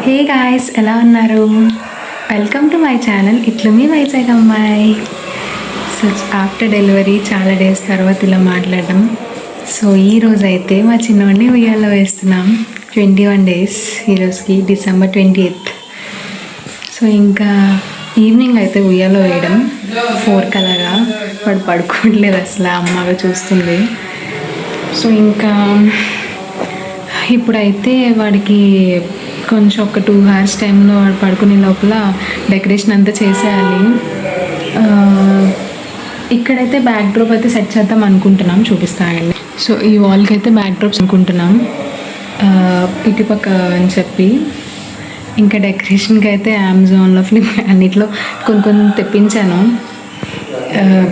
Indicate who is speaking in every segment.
Speaker 1: Hey guys, ఎలా ఉన్నారు? Welcome to my channel. ఇట్లు మీ వైజాగ్ అమ్మాయి. సో ఆఫ్టర్ డెలివరీ చాలా డేస్ తర్వాత ఇలా మాట్లాడడం. సో ఈరోజు అయితే మా చిన్నవాడిని ఉయ్యాలో వేస్తున్నాం. 21 డేస్ ఈరోజుకి, December 28th. సో ఇంకా ఈవినింగ్ అయితే ఉయ్యాలో వేయడం 4 అలాగా. వాడు పడుకోవట్లేదు అసలు, అమ్మగా చూస్తుంది. సో ఇంకా ఇప్పుడైతే వాడికి కొంచెం ఒక 2 hours టైంలో వాడు పడుకునే లోపల డెకరేషన్ అంతా చేసేయాలి. ఇక్కడైతే బ్యాక్ డ్రాప్ అయితే సెట్ చేద్దాం అనుకుంటున్నాం, చూపిస్తానండి. సో ఈ వాల్కి అయితే బ్యాక్ డ్రాప్స్ అనుకుంటున్నాం ఇటుపక్క అని చెప్పి. ఇంకా డెకరేషన్కి అయితే అమెజాన్లో, ఫ్లిప్కార్ట్ అన్నిట్లో కొన్ని తెప్పించాను,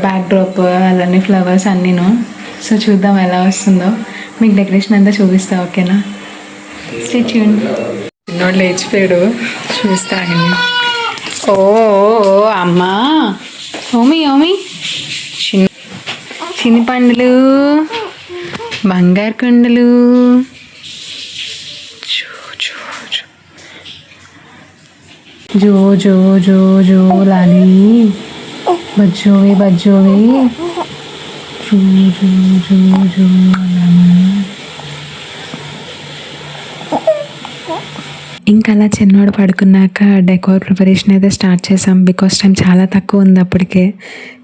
Speaker 1: బ్యాక్ డ్రాప్ అలానే ఫ్లవర్స్ అన్నీను. సో చూద్దాం ఎలా వస్తుందో, మీకు డెకరేషన్ అంతా చూపిస్తా, ఓకేనా? Stay tune. చిన్నోడు లేచిపోయాడు, చూస్తాగండి. ఓ అమ్మా, ఓమి ఓమి చిన్ని పండులు, బంగారు కొండలు. జో జో జో జో లాలి, బజ్జోవి బజ్జోవి, జో జో జో జో లాలి. ఇంకా అలా చిన్నవాడు పడుకున్నాక డెకోర్ ప్రిపరేషన్ అయితే స్టార్ట్ చేసాం. బికాస్ టైం చాలా తక్కువ ఉంది అప్పటికే.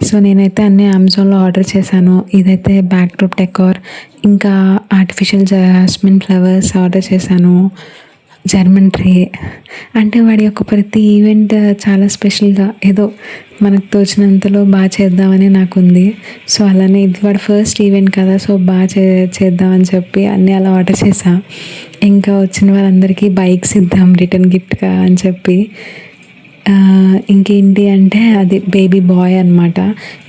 Speaker 1: సో నేనైతే అన్నీ అమెజాన్లో ఆర్డర్ చేశాను. ఇదైతే బ్యాక్ డ్రాప్ డెకోర్, ఇంకా ఆర్టిఫిషియల్ జాస్మిన్ ఫ్లవర్స్ ఆర్డర్ చేశాను, జర్మన్ ట్రీ. అంటే వాడి యొక్క ప్రతి ఈవెంట్ చాలా స్పెషల్గా ఏదో మనకు తోచినంతలో బాగా చేద్దామని నాకు ఉంది. సో అలానే ఇది వాడు ఫస్ట్ ఈవెంట్ కదా, సో బాగా చేద్దామని చెప్పి అన్నీ అలా ఆర్డర్ చేసా. ఇంకా వచ్చిన వాళ్ళందరికీ బైక్స్ ఇద్దాం రిటర్న్ గిఫ్ట్గా అని చెప్పి. ఇంకేంటి అంటే అది బేబీ బాయ్ అనమాట.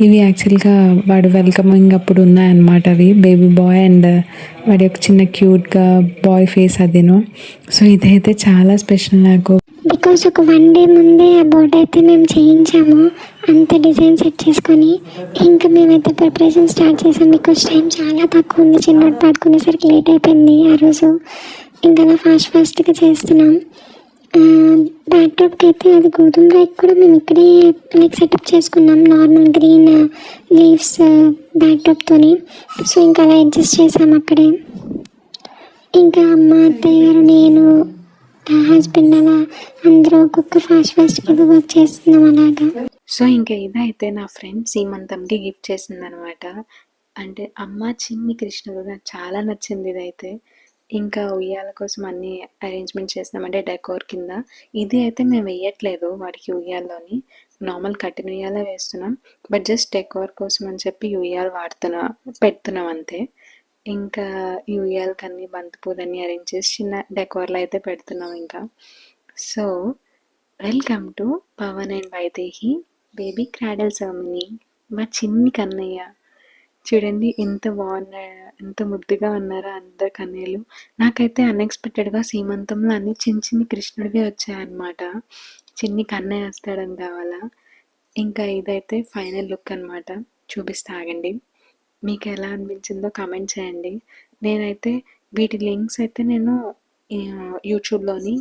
Speaker 1: ఇవి యాక్చువల్గా వాడు వెల్కమింగ్ అప్పుడు ఉన్నాయన్నమాట. అవి బేబీ బాయ్ అండ్ వాడి యొక్క చిన్న క్యూట్గా బాయ్ ఫేస్ అదేను. సో ఇదైతే చాలా స్పెషల్ నాకు.
Speaker 2: బికాస్ ఒక 1 day ముందే ఆ బోర్డ్ అయితే మేము చేయించాము, అంత డిజైన్ సెట్ చేసుకొని. ఇంకా మేమైతే ప్రిపరేషన్ స్టార్ట్ చేసాం. బికాస్ టైం చాలా తక్కువ ఉంది, చిన్నోడు పడుకునేసరికి లేట్ అయిపోయింది ఆ రోజు. ఇంకా అలా ఫాస్ట్గా చేస్తున్నాం. బ్యాక్ డ్రాప్కి అయితే అది గోధుమ రైట్ కూడా మేము ఇక్కడే సెటప్ చేసుకున్నాం, నార్మల్ గ్రీన్ లీవ్స్ బ్యాక్ డ్రాప్తోని. సో ఇంకా అలా అడ్జస్ట్ చేసాం అక్కడే. ఇంకా అమ్మ, అత్తయ్య గారు, నేను, హస్బెండ్ అలా అందరూ ఒక్కొక్క ఫాస్ట్గా వర్క్ చేస్తున్నాం అలాగా.
Speaker 1: సో ఇంకా ఇదైతే నా ఫ్రెండ్ సీమంతంకి గిఫ్ట్ చేసింది అనమాట. అంటే అమ్మ చిన్ని కృష్ణుడు, నాకు చాలా నచ్చింది ఇదైతే. ఇంకా ఉయ్యాల కోసం అన్ని అరేంజ్మెంట్ చేస్తున్నాం, అంటే డెకోర్ కింద. ఇది అయితే మేము వేయట్లేదు వాడికి ఉయ్యాల్లోని, నార్మల్ కట్టిన ఉయ్యాల వేస్తున్నాం. బట్ జస్ట్ డెకోర్ కోసం అని చెప్పి ఉయ్యాలు పెడుతున్నాం అంతే. ఇంకా ఈ ఉయ్యాలకి అన్ని బంతిపూలన్నీ అరేంజ్ చేసి చిన్న డెకోర్లో అయితే పెడుతున్నాం ఇంకా. So welcome to Pavan and Vaidehi baby cradle ceremony. మా చిన్ని కన్నయ్య చూడండి ఎంత ఎంత ముద్దుగా ఉన్నారో అందరు కన్నయ్యలు. నాకైతే అన్ఎక్స్పెక్టెడ్గా సీమంతంలో అన్ని చిన్ని కృష్ణుడివి వచ్చాయన్నమాట. చిన్ని కన్నయ్య వస్తాడని కావాలా. ఇంకా ఇదైతే ఫైనల్ లుక్ అనమాట, చూపిస్తా ఆగండి. మీకు ఎలా అనిపించిందో కామెంట్ చేయండి. నేనైతే వీటి లింక్స్ అయితే నేను యూట్యూబ్లోని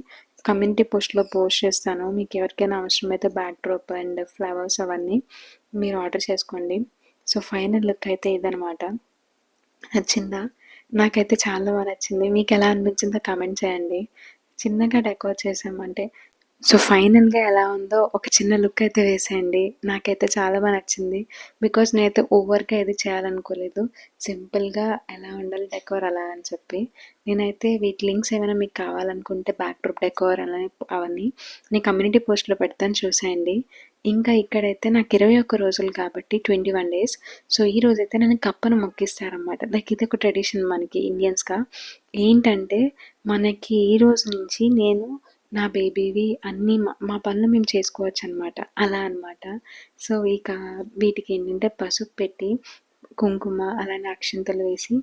Speaker 1: కమ్యూనిటీ పోస్ట్లో పోస్ట్ చేస్తాను. మీకు ఎవరికైనా అవసరమైతే బ్యాక్ డ్రాప్ అండ్ ఫ్లవర్స్ అవన్నీ మీరు ఆర్డర్ చేసుకోండి. సో ఫైనల్ లుక్ అయితే ఇదనమాట. నచ్చిందా? నాకైతే చాలా బాగా నచ్చింది. మీకు ఎలా అనిపించిందో కామెంట్ చేయండి. చిన్నగా డెకోర్ చేసామంటే. సో ఫైనల్గా ఎలా ఉందో ఒక చిన్న లుక్ అయితే వేసేయండి. నాకైతే చాలా బాగా నచ్చింది. బికాజ్ నేనైతే ఓవర్గా ఏది చేయాలనుకోలేదు, సింపుల్గా ఎలా ఉండాలి డెకోర్ అలా అని చెప్పి. నేనైతే వీటి లింక్స్ ఏమైనా మీకు కావాలనుకుంటే బ్యాక్ డ్రాప్ డెకోర్ అలానే అవన్నీ నేను కమ్యూనిటీ పోస్ట్లో పెడతాను, చూసేయండి. ఇంకా ఇక్కడైతే నాకు 21 రోజులు కాబట్టి 21 డేస్. సో ఈ రోజైతే నన్ను కప్పను మొక్కిస్తారనమాట. లైక్ ఇది ఒక ట్రెడిషన్ మనకి ఇండియన్స్గా. ఏంటంటే మనకి ఈ రోజు నుంచి నేను నా బేబీవి అన్నీ మా పనులు మేము చేసుకోవచ్చు అనమాట, అలా అనమాట. సో ఇక వీటికి ఏంటంటే పసుపు పెట్టి కుంకుమ అలానే అక్షింతలు వేసి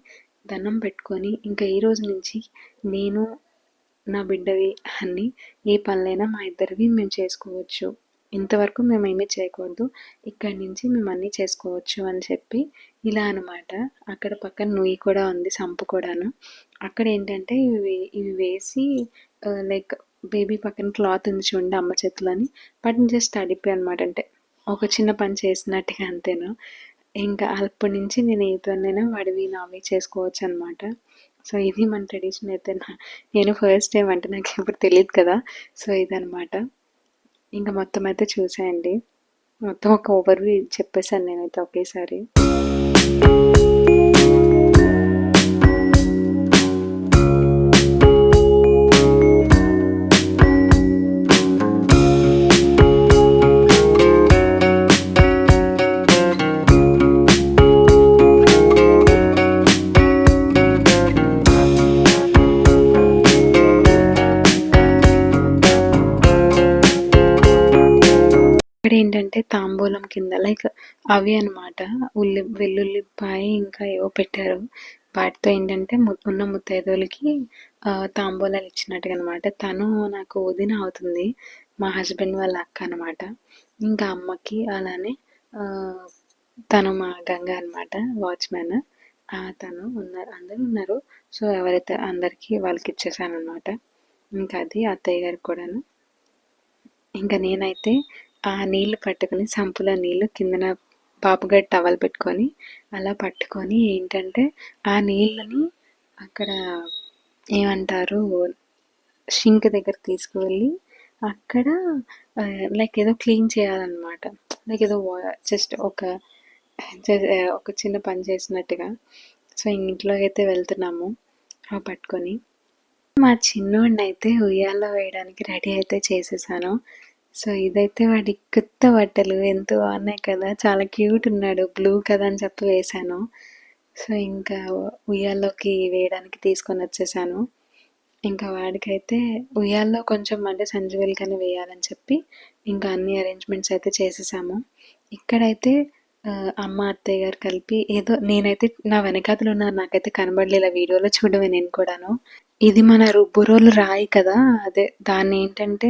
Speaker 1: దండం పెట్టుకొని, ఇంకా ఈ రోజు నుంచి నేను నా బిడ్డవి అన్నీ ఏ పనులైనా మా ఇద్దరివి మేము చేసుకోవచ్చు, ఇంతవరకు మేము ఏమీ చేయకూడదు, ఇక్కడి నుంచి మేము అన్నీ చేసుకోవచ్చు అని చెప్పి ఇలా అనమాట. అక్కడ పక్కన నుయ్యి కూడా ఉంది, సంపు కూడాను. అక్కడ ఏంటంటే ఇవి వేసి లైక్ బేబీ పక్కన క్లాత్ ఉంది చూడండి అమ్మ చేతిలో అని, వాటిని జస్ట్ తడిపి అనమాట. అంటే ఒక చిన్న పని చేసినట్టుగా అంతేను. ఇంకా అప్పటి నుంచి నేను ఏతోనైనా వాడివి నావి చేసుకోవచ్చు అనమాట. సో ఇది మన ట్రెడిషన్ అయితే నేను ఫస్ట్ టైం అంటే నాకు ఎప్పుడు తెలియదు కదా. సో ఇదనమాట. ఇంకా మొత్తం అయితే చూసేయండి. మొత్తం ఒక ఓవర్‌వ్యూ చెప్పేసాను నేనైతే ఒకేసారి. ఇక్కడేంటంటే తాంబూలం కింద లైక్ అవి అనమాట. వెల్లుల్లిపాయ ఇంకా ఏవో పెట్టారు. వాటితో ఏంటంటే ఉన్న ముత్తైదువులకి తాంబూలాలు ఇచ్చినట్టుగా అనమాట. తను నాకు వదిన అవుతుంది. మా హస్బెండ్ వాళ్ళ అక్క అనమాట. ఇంకా అమ్మకి అలానే తను మా గంగ అనమాట వాచ్‌మ్యాన్. తను ఉన్నారు, అందరూ ఉన్నారు. సో ఎవరైతే అందరికీ వాళ్ళకి ఇచ్చేసాను అనమాట. ఇంకా అది అత్తయ్య గారికి కూడాను. ఇంకా నేనైతే ఆ నీళ్ళు పట్టుకొని సంపులో నీళ్ళు కిందన పాపగాడి టవల్ పెట్టుకొని అలా పట్టుకొని ఏంటంటే ఆ నీళ్ళని అక్కడ ఏమంటారు షింక్ దగ్గర తీసుకువెళ్ళి అక్కడ లైక్ ఏదో క్లీన్ చేయాలన్నమాట. లైక్ ఏదో జస్ట్ ఒక చిన్న పని చేసినట్టుగా. సో ఇంట్లో అయితే వెళ్తున్నాము పట్టుకొని. మా చిన్నోడిని అయితే ఉయ్యాల్లో వేయడానికి రెడీ అయితే చేసేసాను. సో ఇదైతే వాడి కొత్త బట్టలు ఎంతో బాగున్నాయి కదా, చాలా క్యూట్ ఉన్నాడు. బ్లూ కదా అని చెప్పి వేశాను. సో ఇంకా ఉయ్యాల్లోకి వేయడానికి తీసుకొని వచ్చేసాను. ఇంకా వాడికైతే ఉయ్యాల్లో కొంచెం అంటే సంజువెల్గానే వేయాలని చెప్పి ఇంకా అన్ని అరేంజ్మెంట్స్ అయితే చేసేసాము. ఇక్కడైతే అమ్మ అత్తయ్య గారు కలిపి ఏదో నేనైతే నా వెనకాతలు ఉన్నారు, నాకైతే కనబడలేదు వీడియోలో చూడమే నేను కూడాను. ఇది మన రుబ్బురోలు రాయి కదా, అదే దాన్ని ఏంటంటే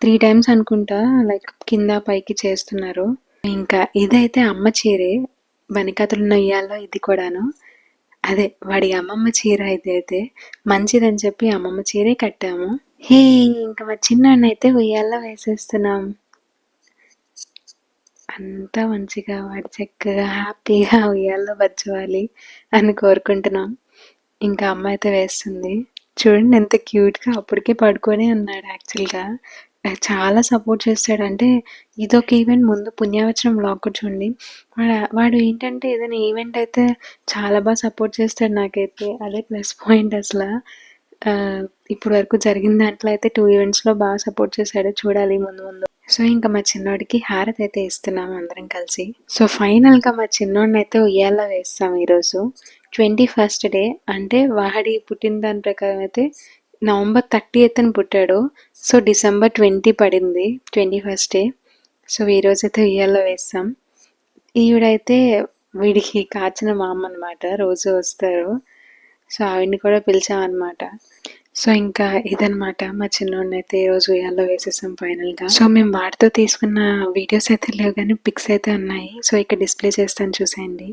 Speaker 1: 3 టైమ్స్ అనుకుంటా లైక్ కింద పైకి చేస్తున్నారు. ఇంకా ఇదైతే అమ్మ చీరే, వెనకాతలున్న ఉయ్యాల్లో ఇది కూడాను అదే వాడి అమ్మమ్మ చీర. ఇది అయితే మంచిదని చెప్పి అమ్మమ్మ చీరే కట్టాము. హే ఇంకా మా చిన్నోడినైతే ఉయ్యాల్లో వేసేస్తున్నాం. అంతా మంచిగా వాడు చక్కగా హ్యాపీగా ఉయ్యాల్లో బజ్జవాలి అని కోరుకుంటున్నాం. ఇంకా అమ్మ అయితే వేస్తుంది. చూడండి ఎంత క్యూట్గా అప్పటికే పడుకొని ఉన్నాడు. యాక్చువల్గా చాలా సపోర్ట్ చేస్తాడు. అంటే ఇదొక ఈవెంట్, ముందు పుణ్యవచనం వ్లాగ్ కూడా చూడండి. వాడు ఏంటంటే ఏదైనా ఈవెంట్ అయితే చాలా బాగా సపోర్ట్ చేస్తాడు నాకైతే. అదే ప్లస్ పాయింట్ అసలు. ఇప్పుడు వరకు జరిగిన దాంట్లో అయితే 2 ఈవెంట్స్లో బాగా సపోర్ట్ చేశాడు. చూడాలి ముందు ముందు. సో ఇంకా మా చిన్నోడికి హారతి అయితే ఇస్తున్నాము అందరం కలిసి. సో ఫైనల్గా మా చిన్నోడిని అయితే ఉయ్యాల్లో వేస్తాం ఈరోజు. 21st డే అంటే వాడి పుట్టిన దాని ప్రకారం అయితే నవంబర్ 30th పుట్టాడు. సో డిసెంబర్ 20 పడింది 21st డే. సో ఈరోజైతే ఉయ్యాల్లో వేస్తాం. ఈవిడైతే వీడికి కాచిన మా అమ్మ అనమాట, రోజు వస్తారు. సో ఆవిడని కూడా పిలిచామన్నమాట. సో ఇంకా ఇదనమాట మా చిన్నోడిని అయితే ఈరోజు ఉయ్యాల్లో వేసేసాం ఫైనల్గా. సో మేము వాటితో తీసుకున్న వీడియోస్ అయితే లేవు కానీ పిక్స్ అయితే ఉన్నాయి. సో ఇక్కడ డిస్ప్లే చేస్తాను చూసేయండి.